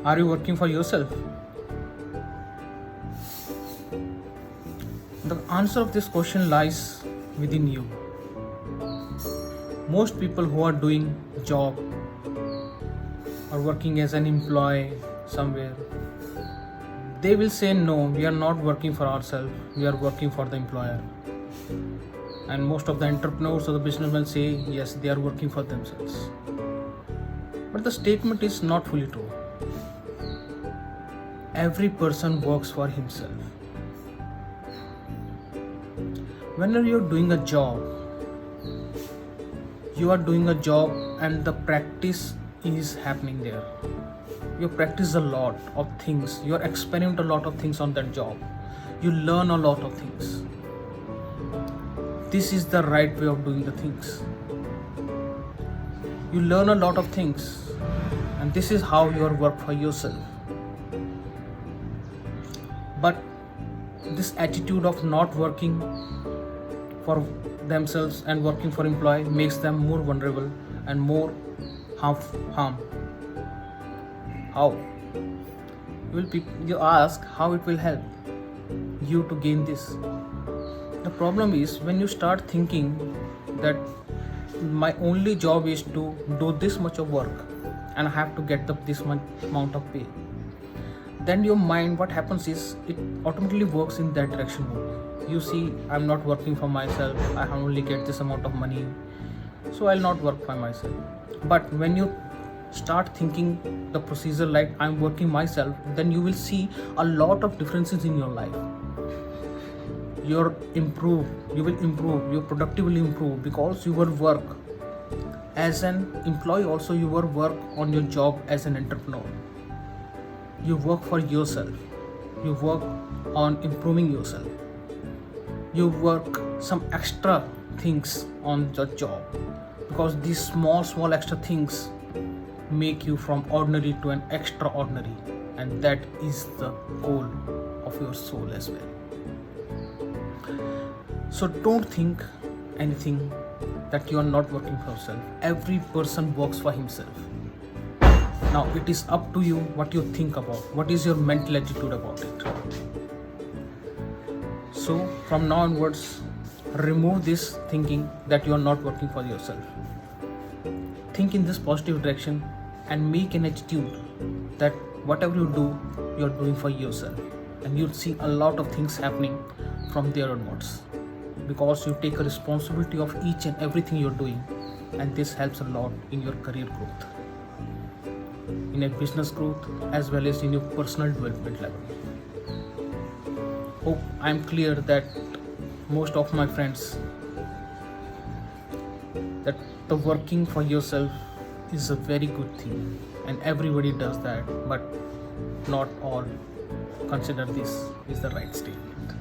Are you working for yourself? The answer of this question lies within you. Most people who are doing job or working as an employee somewhere, they will say no, we are not working for ourselves, we are working for the employer. And most of the entrepreneurs or the businessmen say yes, they are working for themselves. But the statement is not fully true. Every person works for himself. Whenever you're doing a job, you are doing a job and the practice is happening there. You practice a lot of things, you experiment a lot of things on that job, you learn a lot of things. This is the right way of doing the things. You learn a lot of things, and this is how you work for yourself. But this attitude of not working for themselves and working for employee makes them more vulnerable and more harm. How? You ask how it will help you to gain this. The problem is when you start thinking that my only job is to do this much of work and I have to get this much amount of pay, then your mind, what happens is it automatically works in that direction only. You see, I'm not working for myself, I only get this amount of money, so I'll not work for myself. But when you start thinking the procedure like I'm working myself, then you will see a lot of differences in your life. You will improve, your productivity will improve because you will work as an employee, also you will work on your job as an entrepreneur. You work for yourself, you work on improving yourself, you work some extra things on the job, because these small extra things make you from ordinary to an extraordinary, and that is the goal of your soul as well. So don't think anything that you are not working for yourself. Every person works for himself. Now it is up to you what you think about, what is your mental attitude about it. So from now onwards, remove this thinking that you are not working for yourself. Think in this positive direction and make an attitude that whatever you do, you are doing for yourself, and you'll see a lot of things happening from there onwards, because you take a responsibility of each and everything you're doing, and this helps a lot in your career growth, in a business growth, as well as in your personal development level. Hope I'm clear that most of my friends, that the working for yourself is a very good thing and everybody does that, but not all consider this is the right statement.